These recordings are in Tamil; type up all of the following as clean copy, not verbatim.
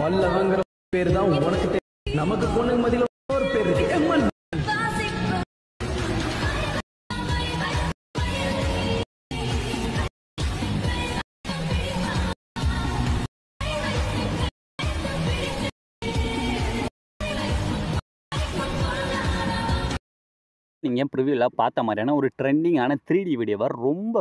பல்லவங்கிற பேர் தான் உனக்கு நமக்கு பொண்ணுங்க மதியில ஒரு பேர் இருக்கு எம்என். நீங்கள் ப்ரிவியூவில் பார்த்த மாதிரியான ஒரு ட்ரெண்டிங்கான 3D வீடியோவை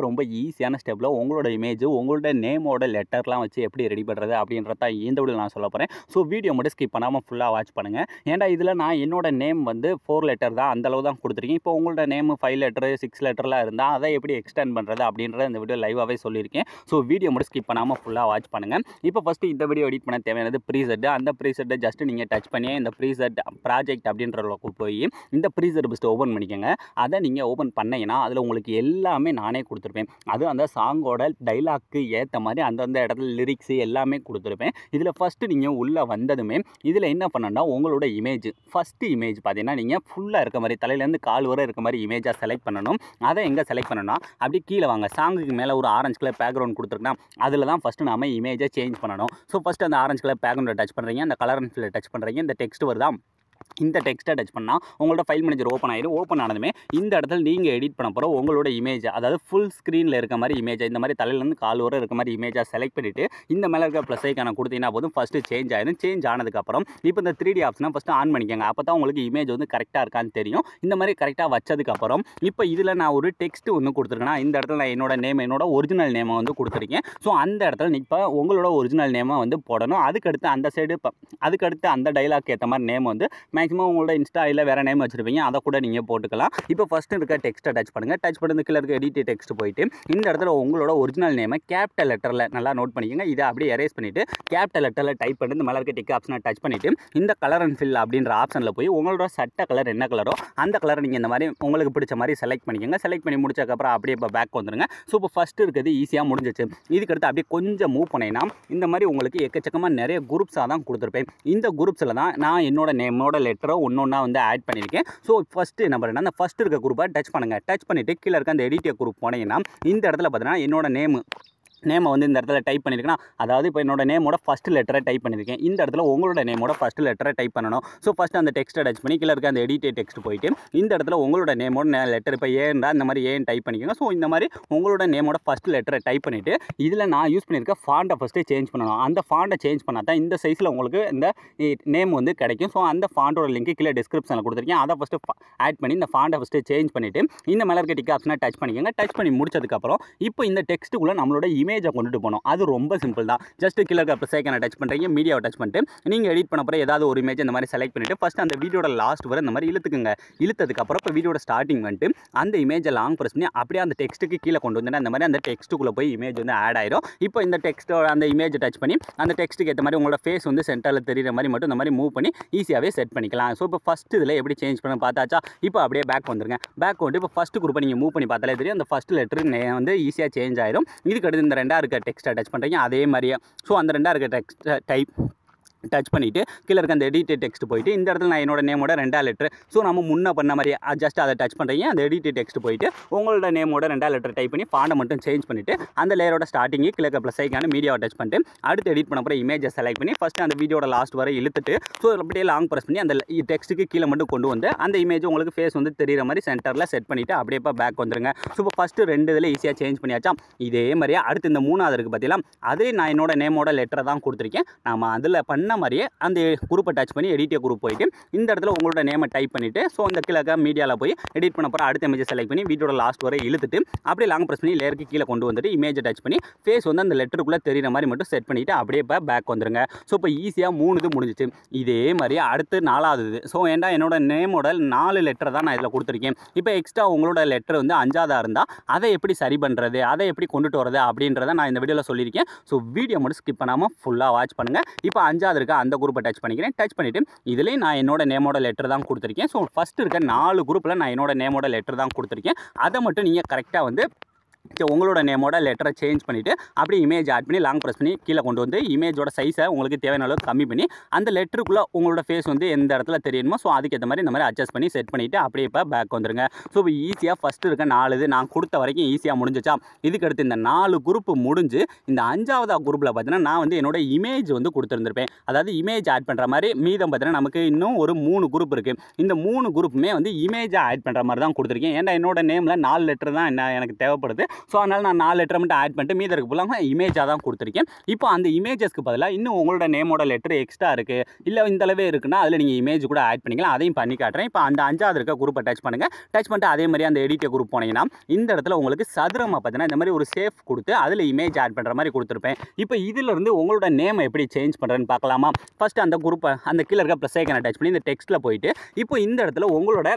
ரொம்ப ஈஸியான ஸ்டெப்பில் உங்களோட இமேஜ் உங்களோட நேமோட லெட்டர்லாம் வச்சு எப்படி ரெடி பண்ணுறது அப்படின்றத இந்த வீடியோ நான் சொல்ல போகிறேன். ஸோ வீடியோ மட்டும் ஸ்கிப் பண்ணாமல் ஃபுல்லாக வாட்ச் பண்ணுங்கள். ஏன்டா இதில் நான் என்னோட நேம் வந்து 4 லெட்டர் தான், அந்தளவு தான் கொடுத்துருக்கேன். இப்போ உங்களோட நேம் 5 லெட்டரு 6 லெட்டர்லாம் இருந்தால் அதை எப்படி எக்ஸ்டெண்ட் பண்ணுறது அப்படின்றத இந்த வீடியோ லைவாகவே சொல்லியிருக்கேன். ஸோ வீடியோ மட்டும் ஸ்கிப் பண்ணாமல் ஃபுல்லாக வாட்ச் பண்ணுங்கள். இப்போ ஃபஸ்ட்டு இந்த வீடியோ எடிட் பண்ண தேவையானது ப்ரீசெட். அந்த ப்ரீசெட்டை ஜஸ்ட் நீங்கள் டச் பண்ணி இந்த ப்ரீசெட் ப்ராஜெக்ட் அப்படின்றதுக்கு போய் இந்த ப்ரீசெட் ஃபஸ்ட்டு ஓப்பன் பண்ணிக்கோங்க. அதை நீங்கள் ஓப்பன் பண்ணீங்கன்னா அதில் உங்களுக்கு எல்லாமே நானே கொடுத்துருப்பேன். அது அந்த சாங்கோட டைலாக்கு ஏற்ற மாதிரி அந்தந்த இடத்துல லிரிக்ஸு எல்லாமே கொடுத்துருப்பேன். இதில் ஃபஸ்ட்டு நீங்கள் உள்ளே வந்ததுமே இதில் என்ன பண்ணணும்னா உங்களோட ஃபஸ்ட்டு இமேஜ் பார்த்தீங்கன்னா நீங்கள் ஃபுல்லாக இருக்க மாதிரி தலையிலேருந்து கால் வரை இருக்க மாதிரி இமேஜாக செலக்ட் பண்ணணும். அதை எங்கே செலக்ட் பண்ணணும்னா அப்படியே கீழே வாங்க. சாங்குக்கு மேலே ஒரு ஆரஞ்சு கலர் பேக்ரவுண்ட் கொடுத்துருக்குன்னா அதில் தான் ஃபஸ்ட்டு நம்ம இமேஜை சேஞ்ச் பண்ணணும். ஸோ ஃபஸ்ட்டு அந்த ஆரஞ்சு கலர் பேக்ரவுண்டை டச் பண்ணுறீங்க, அந்த கலர் அண்ட் ஃபில்லை டச் பண்ணுறீங்க, இந்த டெக்ஸ்ட் வருதா, இந்த டெக்ஸ்ட்டை டச் பண்ணால் உங்களோட ஃபைல் மேனேஜர் ஓப்பன் ஆகிடும். ஓப்பன் ஆனதுமே இந்த இடத்துல நீங்கள் எடிட் பண்ண போகிற உங்களோட இமேஜ், அதாவது ஃபுல் ஸ்க்ரீனில் இருக்க மாதிரி இமேஜ், இந்த மாதிரி தலையிலேருந்து கால் வரை இருக்க மாதிரி இமேஜாக செலக்ட் பண்ணிவிட்டு இந்த மேலே இருக்க ப்ளஸ் ஐக்கான கொடுத்தீங்கன்னா போதும் ஃபஸ்ட்டு சேஞ்ச் ஆகிடும். சேஞ்ச் ஆனதுக்கப்புறம் இப்போ இந்த 3D ஆப்ஷனை ஃபஸ்ட்டு ஆன் பண்ணிக்கோங்க. அப்போ தான் உங்களுக்கு இமேஜ் வந்து கரெக்டாக இருக்கான்னு தெரியும். இந்த மாதிரி கரெக்டாக வச்சதுக்கப்புறம் இப்போ இதில் நான் ஒரு டெக்ஸ்ட் ஒன்று கொடுத்துருக்கேன்னா இந்த இடத்துல நான் என்னோட ஒரிஜினல் நேமை வந்து கொடுத்துருக்கேன். ஸோ அந்த இடத்துல இப்போ உங்களோட ஒரிஜினல் நேமை வந்து போடணும். அதுக்கடுத்து அந்த சைடு அதுக்கடுத்து அந்த டைலாக் ஏற்ற மாதிரி நேம் வந்து மேக்ஸிமம் உங்களோட இன்ஸ்டா இல்லை வேறு நேம் வச்சுருப்பீங்க, அதை கூட நீங்கள் போட்டுக்கலாம். இப்போ ஃபஸ்ட்டு இருக்க டெக்ஸ்ட்டை டச் பண்ணுங்கள். டச் பண்ணது கீழே இருக்க எடிட் டெக்ஸ்ட் போயிட்டு இந்த இடத்துல உங்களோட ஒரிஜினல் நேமை கேபிட்டல் லெட்டரில் நல்லா நோட் பண்ணிக்கோங்க. இதை அப்படியே எரேஸ் பண்ணிவிட்டு கேபிட்டல் லெட்டரில் டைப் பண்ணி இந்த மேலே இருக்க டிக் ஆப்ஷனை டச் பண்ணிவிட்டு இந்த கலர் அண்ட் ஃபில் அப்படின்ற ஆப்ஷனில் போய் உங்களோட சட்டை கலர் என்ன கலரோ அந்த கலரை நீங்கள் இந்த மாதிரி உங்களுக்கு பிடிச்ச மாதிரி செலக்ட் பண்ணிக்கோங்க. செலக்ட் பண்ணி முடிச்சதுக்கப்புறம் அப்படியே இப்போ பேக் வந்துடுங்க. ஸோ இப்போ ஃபஸ்ட்டு இருக்கிறது ஈஸியாக முடிஞ்சிச்சு. இதுக்கடுத்து அப்படியே கொஞ்சம் மூவ் பண்ணினா இந்த மாதிரி உங்களுக்கு எக்கச்சக்கமாக நிறைய குரூப்ஸாக தான் கொடுத்துருப்பேன். இந்த குரூப்ஸில் தான் நான் என்னோட நேமோட லெட்டரோ ஒன்றா வந்து ஆட் பண்ணியிருக்கேன். ஸோ ஃபஸ்ட்டு என்ன பண்ணுறேன்னா அந்த ஃபஸ்ட்டு இருக்க குரூப்பை டச் பண்ணுங்கள். டச் பண்ணிவிட்டு கீழே இருக்க அந்த எடிட்டிங் குரூப் போனீங்கன்னா இந்த இடத்துல பார்த்தீங்கன்னா என்னோட நேமை வந்து இந்த இடத்துல டைப் பண்ணியிருக்கேன்னா, அதாவது இப்போ என்னோட நேமோட ஃபஸ்ட்டு லெட்டரை டைப் பண்ணியிருக்கேன். இந்த இடத்துல உங்களோட நேமோட ஃபஸ்ட்டு லெட்டரை டைப் பண்ணணும். ஸோ ஃபஸ்ட்டு அந்த டெக்ஸ்ட்டை டச் பண்ணி கீழே இருக்க அந்த எடிட் டெக்ஸ்ட் போயிட்டு இந்த இடத்துல உங்களோட நேமோட லெட்டர் இப்போ ஏன்டா இந்த மாதிரி ஏன் டைப் பண்ணிக்கோங்க. ஸோ இந்த மாதிரி உங்களோட நேமோட ஃபஸ்ட்டு லெட்டரை டைப் பண்ணிவிட்டு இதில் நான் யூஸ் பண்ணியிருக்க ஃபாண்ட்டை ஃபஸ்ட்டு சேஞ்ச் பண்ணணும். அந்த ஃபாண்ட்டை சேஞ்ச் பண்ணால் தான் இந்த சைஸில் உங்களுக்கு இந்த நேம் வந்து கிடைக்கும். ஸோ அந்த ஃபாண்ட்டோட லிங்க் கீழே டிஸ்கிரிப்ஷனில் கொடுத்துருக்கேன். அதை ஃபஸ்ட்டு ஆட் பண்ணி இந்த ஃபாண்ட்டை ஃபஸ்ட்டு சேஞ்ச் பண்ணிவிட்டு இந்த மேலே இருக்க டிக் ஆப்ஷனை டச் பண்ணிக்கோங்க. டச் பண்ணி முடிச்சதுக்கப்புறம் இப்போ இந்த டெக்ஸ்ட்டுக்குள்ளே நம்மளோட இமேஜை கொண்டுட்டு போகணும். அது ரொம்ப சிம்பிள் தான். ஜஸ்ட் கீழே இருக்க ப்ளஸ் ஐக்கானை டச் பண்ணுறீங்க, மீடியாவை டச் பண்ணிட்டு நீங்கள் எடிட் பண்ண போகிற ஏதாவது ஒரு இமேஜ் இந்த மாதிரி செலக்ட் பண்ணிவிட்டு ஃபஸ்ட்டு அந்த வீடியோட லாஸ்ட் வரை இந்த மாதிரி இழுத்துக்குங்க. இழுத்ததுக்கப்புறம் இப்போ வீடியோட ஸ்டார்டிங் வந்துட்டு அந்த இமேஜை லாங் ப்ரெஸ் பண்ணி அப்படியே அந்த டெக்ஸ்ட்டுக்கு கீழே கொண்டு வந்துட்டு அந்த மாதிரி அந்த டெக்ஸ்ட்டுக்குள்ளே போய் இமேஜ் வந்து ஆட் ஆயிடும். இப்போ இந்த டெக்ஸ்ட்டோட அந்த இமேஜை டச் பண்ணி அந்த டெக்ஸ்ட்டுக்கு ஏற்ற மாதிரி உங்களோட ஃபேஸ் வந்து சென்டரில் தெரிகிற மாதிரி மட்டும் இந்த மாதிரி மூவ் பண்ணி ஈஸியாகவே செட் பண்ணிக்கலாம். ஸோ இப்போ ஃபஸ்ட்டு இதில் எப்படி சேஞ்ச் பண்ண பார்த்தாச்சா. இப்போ அப்படியே பேக் வந்துருங்க. பேக் வந்துட்டு இப்போ ஃபஸ்ட்டு குரூப்பை நீங்கள் மூவ் பண்ணி பார்த்தாலே தெரியும். அந்த ஃபஸ்ட்டு லெட்டர் வந்து ஈஸியாக சேஞ்ச் ஆயிடும். இதுக்கடுத்து இந்த ரெண்டாக இருக்க டெக்ஸ்ட்டை டச் பண்ணுறீங்க, அதே மாதிரியே. ஸோ அந்த ரெண்டாக இருக்க டெக்ஸ்ட்டை டச் பண்ணிவிட்டு கீழே இருக்க அந்த எடிட் டெக்ஸ்ட் போயிட்டு இந்த இடத்துல நான் என்னோட நேமோட 2 லெட்டர் நம்ம முன்னே பண்ண மாதிரி ஜஸ்ட் அதை டச் பண்ணுறீங்க. அந்த எடிட் டெக்ஸ்ட் போயிட்டு உங்களோட நேமோட 2 லெட்டர் டைப் பண்ணி ஃபாண்டை மட்டும் சேஞ்ச் பண்ணிவிட்டு அந்த லேயரோட ஸ்டார்டிங்கு கீழே ப்ளஸ் ஐக்கான மீடியாவை டச் பண்ணிட்டு அடுத்து எடிட் பண்ண போகிற இமேஜை செலக்ட் பண்ணி ஃபஸ்ட்டு அந்த வீடியோட லாஸ்ட் வரை இழுத்துட்டு ஸோ அப்படியே லாங் ப்ரெஸ் பண்ணி அந்த டெக்ஸ்ட்டுக்கு கீழே மட்டும் கொண்டு வந்து அந்த இமேஜ் உங்களுக்கு ஃபேஸ் வந்து தெரிகிற மாதிரி சென்டரில் செட் பண்ணிவிட்டு அப்படியே இப்போ பேக் வந்துருங்க. ஸோ இப்போ ஃபஸ்ட்டு 2 இதில் ஈஸியாக சேஞ்ச் பண்ணியாச்சா. இதே மாதிரியே அடுத்து இந்த 3வது இருக்குது பார்த்தீங்களா, அதே நான் என்னோட நேமோட லெட்டரை தான் கொடுத்துருக்கேன். நம்ம அதில் பண்ண மாதிரியே அந்த குரூப்பை டச் பண்ணி எடிட்டிங் குரூப் போயிட்டு இந்த இடத்துல உங்களோட நேமை டைப் பண்ணிவிட்டு ஸோ அந்த கீழே மீடியாவில் போய் எடிட் பண்ண போகிற அடுத்த இமேஜை செலக்ட் பண்ணி வீடியோட லாஸ்ட் வரை இழுத்துட்டு அப்படியே லாங் ப்ரெஸ் பண்ணி லேயருக்கு கீழே கொண்டு வந்துட்டு இமேஜை டச் பண்ணி ஃபேஸ் வந்து அந்த லெட்டருக்குள்ளே தெரிகிற மாதிரி மட்டும் செட் பண்ணிவிட்டு அப்படியே இப்போ பேக் வந்துருங்க. ஸோ இப்போ ஈஸியாக 3 இது முடிஞ்சிச்சு. இதே மாதிரி அடுத்து 4வது இது. ஸோ ஏன்டா என்னோட நேமோட 4 லெட்டர் தான் நான் இதில் கொடுத்துருக்கேன். இப்போ எக்ஸ்ட்ரா உங்களோட லெட்டர் வந்து 5ஆவதாக இருந்தால் அதை எப்படி சரி பண்ணுறது, அதை எப்படி கொண்டுட்டு வரது அப்படின்றத நான் இந்த வீடியோவில் சொல்லியிருக்கேன். ஸோ வீடியோ மட்டும் ஸ்கிப் பண்ணாமல் ஃபுல்லாக வாட்ச் பண்ணுங்கள். இப்போ 5வது இருக்க அந்த குரூப்பை டச் பண்ணிக்கிறேன். டச் பண்ணிவிட்டு இதுலேயும் நான் என்னோட நேமோட லெட்டர் தான் கொடுத்துருக்கேன். ஸோ ஃபஸ்ட்டு இருக்க 4 குரூப்பில் நான் என்னோட நேமோட லெட்டர் தான் கொடுத்துருக்கேன். அதை மட்டும் நீங்கள் கரெக்டாக வந்து உங்களோட நேமோட லெட்டரை சேஞ்ச் பண்ணிவிட்டு அப்படியே இமேஜ் ஆட் பண்ணி லாங் ப்ரெஸ் பண்ணி கீழே கொண்டு வந்து இமேஜோட சைஸை உங்களுக்கு தேவையான அளவுக்கு கம்மி பண்ணி அந்த லெட்டருக்குள்ளே உங்களோட ஃபேஸ் வந்து எந்த இடத்துல தெரியணுமோ ஸோ அதுக்கேற்ற மாதிரி இந்த மாதிரி அட்ஜஸ்ட் பண்ணி செட் பண்ணிவிட்டு அப்படியே இப்போ பேக் வந்துருங்க. ஸோ இப்போ ஈஸியாக ஃபஸ்ட்டு இருக்க 4 இது நான் கொடுத்த வரைக்கும் ஈஸியாக முடிஞ்சிச்சா. இதுக்கடுத்து இந்த 4 குரூப் முடிஞ்சு இந்த 5வது குரூப்பில் பார்த்தீங்கன்னா நான் வந்து என்னோட இமேஜ் வந்து கொடுத்துருந்துருப்பேன். அதாவது இமேஜ் ஆட் பண்ணுற மாதிரி மீதம் பார்த்தீங்கன்னா நமக்கு இன்னும் ஒரு 3 குரூப் இருக்குது. இந்த 3 குரூப்புமே வந்து இமேஜாக ஆட் பண்ணுற மாதிரி தான் கொடுத்துருக்கேன். ஏன்னா என்னோட நேமில் 4 லெட்டர் தான் எனக்கு தேவைப்படுது. ஸோ அதனால் நான் 4 லெட்டர் மட்டும் ஆட் பண்ணிட்டு மீதி இருக்க ஃபுல்லாக இமேஜாக தான் கொடுத்துருக்கேன். இப்போ அந்த இமேஜஸ்க்கு பதிலாக இன்னும் உங்களோட நேமோட லெட்டர் எக்ஸ்ட்ரா இருக்குது இல்லை இந்த அளவே இருக்குன்னா அதில் நீங்கள் இமேஜ் கூட ஆட் பண்ணிக்கலாம். அதையும் பண்ணி காட்டுறேன். இப்போ அந்த 5வது இருக்க குரூப்பை டச் பண்ணுங்கள். டச் பண்ணிட்டு அதே மாதிரி அந்த எடிட்டர் குரூப் போனீங்கன்னா இந்த இடத்துல உங்களுக்கு சதுரமாக பார்த்தீங்கன்னா இந்த மாதிரி ஒரு சேஃப் கொடுத்து அதில் இமேஜ் ஆட் பண்ணுற மாதிரி கொடுத்துருப்பேன். இப்போ இதிலிருந்து உங்களோட நேமை எப்படி சேஞ்ச் பண்ணுறேன்னு பார்க்கலாமா. ஃபஸ்ட்டு அந்த குரூப்பை அந்த கீழே இருக்க ப்ளஸ் ஐக்கனை டச் பண்ணி இந்த டெக்ஸ்ட்டில் போயிட்டு இப்போ இந்த இடத்துல உங்களோட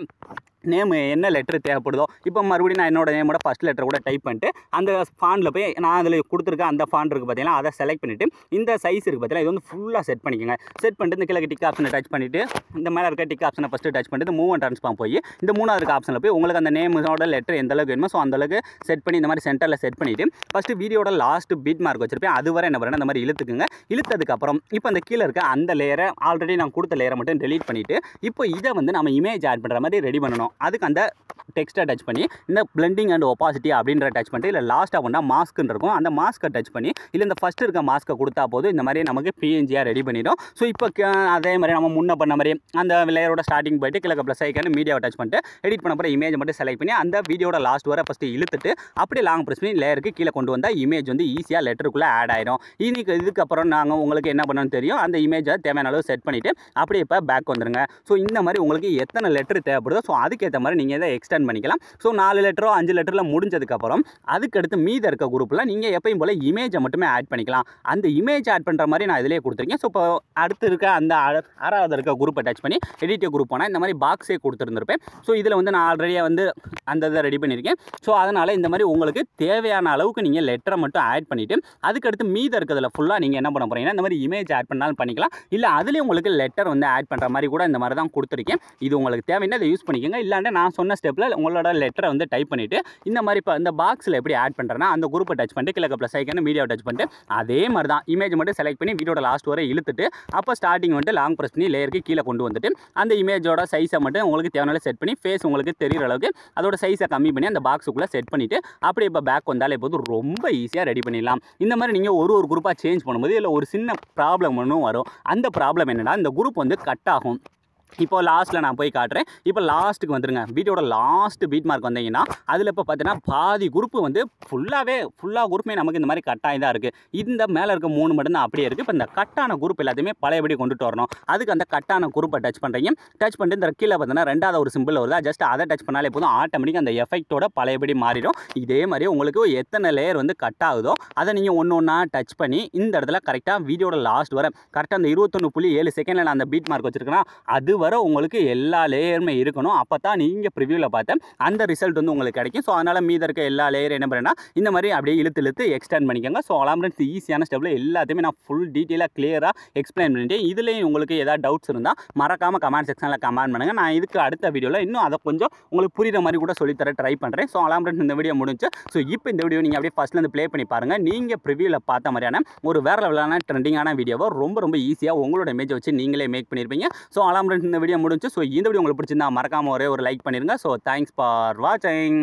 நேம் என்ன லெட்டர் தேவைப்படுதோ இப்போ மறுபடியும் நான் என்னோட நேமோட ஃபஸ்ட் லெட்டர் கூட டைப் பண்ணிட்டு அந்த ஃபாண்டில் போய் நான் அதில் கொடுத்துருக்க அந்த ஃபாண்ட் இருக்குது பார்த்தீங்கன்னா அதை செலக்ட் பண்ணிவிட்டு இந்த சைஸ் இருக்குது பார்த்தீங்கன்னா இது வந்து ஃபுல்லாக செட் பண்ணிக்கோங்க. செட் பண்ணிட்டு இந்த கீழே டிக் ஆப்ஷனை டச் பண்ணிவிட்டு இந்த மேலே இருக்க டிக் ஆப்ஷனை ஃபஸ்ட்டு டச் பண்ணிட்டு மூவ் அண்ட் ட்ரான்ஸ்ஃபார்ம் போய் இந்த 3வது ஆப்ஷனில் போய் உங்களுக்கு அந்த நேமோட லெட்டர் எந்த அளவுக்கு வேணுமோ ஸோ அந்தளவுக்கு செட் பண்ணி இந்த மாதிரி சென்டரில் செட் பண்ணிவிட்டு ஃபஸ்ட்டு வீடியோட லாஸ்ட் பீட் மார்க் வச்சிருப்பேன். அதுவரை என்ன பண்ணுறேன் இந்த மாதிரி இழுத்துக்குங்க. இழுத்ததுக்கப்புறம் இப்போ அந்த கீழே இருக்க அந்த லேயரை ஆல்ரெடி நான் கொடுத்த லேயரை மட்டும் டெலீட் பண்ணிவிட்டு இப்போ இதை வந்து நம்ம இமேஜ் ஆட் பண்ணுற மாதிரி ரெடி பண்ணணும். அதுக்கு அந்த டெக்ஸ்ட்டை டச் பண்ணி இந்த பிளெண்டிங் அண்ட் ஒப்பாசிட்டி அப்படின்ற டச் பண்ணிட்டு இல்லை லாஸ்ட்டாக பண்ணால் மாஸ்க்குன்னு இருக்கும் அந்த மாஸ்க்கை டச் பண்ணி இல்லை இந்த ஃபஸ்ட்டு இருக்க மாஸ்க்கை கொடுத்தா போதும் இந்த மாதிரி நமக்கு பிஎன்ஜியாக ரெடி பண்ணிடும். ஸோ இப்போ அதே மாதிரி நம்ம முன்ன பண்ண மாதிரி அந்த லேயரோட ஸ்டார்டிங் போய்ட்டு கிழக்கு ப்ளஸ் ஐக்கான மீடியாவை டச் பண்ணிட்டு எடிட் பண்ண போகிற இமேஜ் மட்டும் செலக்ட் பண்ணி அந்த வீடியோட லாஸ்ட் வரை ஃபஸ்ட்டு இழுத்துட்டு அப்படியே லாங் ப்ரெஸ் பண்ணி லேயருக்கு கீழே கொண்டு வந்தால் இமேஜ் வந்து ஈஸியாக லெட்டருக்குள்ளே ஆட் ஆகிடும். இதுக்கப்புறம் நாங்கள் உங்களுக்கு என்ன பண்ணணும்னு தெரியும். அந்த இமேஜை தேவையான அளவு செட் பண்ணிவிட்டு அப்படியே இப்போ பேக் வந்துடுங்க. ஸோ இந்த மாதிரி உங்களுக்கு எத்தனை லெட்டர் தேவைப்படுதோ ஸோ அதுக்கேற்ற மாதிரி நீங்கள் இதை எக்ஸ்டெண்ட் பண்ணிக்கலாம். ஸோ 4 லெட்டரோ 5 லெட்டரில் முடிஞ்சதுக்கப்புறம் அதுக்கடுத்து மீத இருக்க குரூப்பில் நீங்கள் எப்பயும் போல் இமேஜை மட்டுமே ஆட் பண்ணிக்கலாம். அந்த இமேஜ் ஆட் பண்ணுற மாதிரி நான் இதிலே கொடுத்துருக்கேன். ஸோ இப்போ அடுத்து இருக்க அந்த 6வது இருக்க குரூப்பை டச் பண்ணி எடிட்டர் குரூப் போனால் இந்த மாதிரி பாக்ஸே கொடுத்துருந்துருப்பேன். ஸோ இதில் வந்து நான் ஆல்ரெடியாக வந்து அந்த இதை ரெடி பண்ணியிருக்கேன். ஸோ அதனால் இந்த மாதிரி உங்களுக்கு தேவையான அளவுக்கு நீங்கள் லெட்டரை மட்டும் ஆட் பண்ணிவிட்டு அதுக்கடுத்து மீத இருக்கிறதுல ஃபுல்லாக நீங்கள் என்ன பண்ண போகிறீங்கன்னா இந்த மாதிரி இமேஜ் ஆட் பண்ணாலும் பண்ணிக்கலாம். இல்லை அதுலேயும் உங்களுக்கு லெட்டர் வந்து ஆட் பண்ணுற மாதிரி கூட இந்த மாதிரி தான் கொடுத்துருக்கேன். இது உங்களுக்கு தேவைன்னா அதை யூஸ் பண்ணிக்கோங்க. இல்லாண்ட நான் சொன்ன ஸ்டெப்பில் உங்களோட லெட்டரை வந்து டைப் பண்ணிவிட்டு இந்த மாதிரி இப்போ இந்த பாக்ஸில் எப்படி ஆட் பண்ணுறேன்னா அந்த குரூப்பை டச் பண்ணிட்டு கிழக்கு ப்ளஸ் ஐக்கான மீடியாவை டச் பண்ணிட்டு அதே மாதிரி தான் இமேஜ் மட்டும் செலக்ட் பண்ணி வீடியோட லாஸ்ட் வரை இழுத்துட்டு அப்போ ஸ்டார்டிங் வந்துட்டு லாங் ப்ரெஸ் பண்ணி லேயருக்கு கீழே கொண்டு வந்துட்டு அந்த இமேஜோட சைஸை மட்டும் உங்களுக்கு தேவையான செட் பண்ணி ஃபேஸ் உங்களுக்கு தெரிகிற அளவுக்கு அதோட சைஸை கம்மி பண்ணி அந்த பாக்ஸுக்குள்ளே செட் பண்ணிவிட்டு அப்படியே இப்போ பேக் வந்தாலே போது ரொம்ப ஈஸியாக ரெடி பண்ணிடலாம். இந்த மாதிரி நீங்கள் ஒரு குரூப்பாக சேஞ்ச் பண்ணும்போது இதில் ஒரு சின்ன ப்ராப்ளம் ஒன்றும் வரும். அந்த ப்ராப்ளம் என்னென்னா இந்த குரூப் வந்து கட் ஆகும். இப்போ லாஸ்ட்டில் நான் போய் காட்டுறேன். இப்போ லாஸ்ட்டுக்கு வந்துருங்க. வீடியோட லாஸ்ட் பீட் மார்க் வந்தீங்கன்னா அதில் இப்போ பார்த்தீங்கன்னா பாதி குரூப்பு வந்து ஃபுல்லாக குரூப்புமே நமக்கு இந்த மாதிரி கட்டாகி தான் இருக்குது. இந்த மேலே இருக்க 3 மட்டும்தான் அப்படியே இருக்குது. இப்போ இந்த கட்டான குரூப் எல்லாத்தையுமே பழையபடி கொண்டுட்டு வரணும். அதுக்கு அந்த கட்டான குரூப்பை டச் பண்ணுறீங்க. டச் பண்ணிட்டு இந்த கீழே பார்த்தீங்கன்னா 2வது ஒரு சிம்பிள் வருதா ஜஸ்ட் அதை டச் பண்ணாலே போதும் ஆட்டோமேட்டிக்காக அந்த எஃபெக்ட்டோட பழையபடி மாறிடும். இதே மாதிரி உங்களுக்கு எத்தனை லேயர் வந்து கட் ஆகுதோ அதை நீங்கள் ஒன்றா டச் பண்ணி இந்த இடத்துல கரெக்டாக வீடியோட லாஸ்ட் வர கரெக்டாக அந்த 21.7 செகண்டில் நான் அந்த பீட் மார்க் வச்சுருக்கேன்னா அது வர உங்களுக்கு எல்லா லேயருமே இருக்கணும். அப்போ தான் நீங்கள் ப்ரிவியூவில் பார்த்து அந்த ரிசல்ட் வந்து உங்களுக்கு கிடைக்கும். ஸோ அதனால் மீத இருக்க எல்லா லேயரும் என்ன பண்ணுறேன்னா இந்த மாதிரி அப்படியே இழுத்து எக்ஸ்டெண்ட் பண்ணிக்கோங்க. ஸோ அலாம்ரன்ஸ் ஈஸியான ஸ்டெப்பில் எல்லாத்தையுமே நான் ஃபுல் டீட்டெயிலாக கிளியராக எக்ஸ்பிளைன் பண்ணிட்டேன். இதுலேயும் உங்களுக்கு ஏதாவது டவுட்ஸ் இருந்தால் மறக்காமல் கமெண்ட் செக்ஷனில் கமெண்ட் பண்ணுங்கள். நான் இதுக்கு அடுத்த வீடியோவில் இன்னும் அதை கொஞ்சம் உங்களுக்கு புரிகிற மாதிரி கூட சொல்லித்தர ட்ரை பண்ணுறேன். ஸோ அலாம்ரன்ஸ் இந்த வீடியோ முடிஞ்சு. ஸோ இப்போ இந்த வீடியோ நீங்கள் அப்படியே ஃபஸ்ட்லேருந்து ப்ளே பண்ணி பாருங்கள். நீங்கள் ப்ரிவியூவில் பார்த்த மாதிரியான ஒரு வேறு லெவலான ட்ரெண்டிங்கான வீடியோவை ரொம்ப ஈஸியாக உங்களோட இமேஜை வச்சு நீங்களே மேக் பண்ணியிருப்பீங்க. ஸோ அலாம்ரன்ஸ் இந்த வீடியோ முடிஞ்சு. ஸோ இந்த வீடியோ உங்களுக்கு பிடிச்சிருந்தா மறக்காமல் ஒரு லைக் பண்ணிடுங்க. ஸோ தேங்க்ஸ் ஃபார் வாட்சிங்.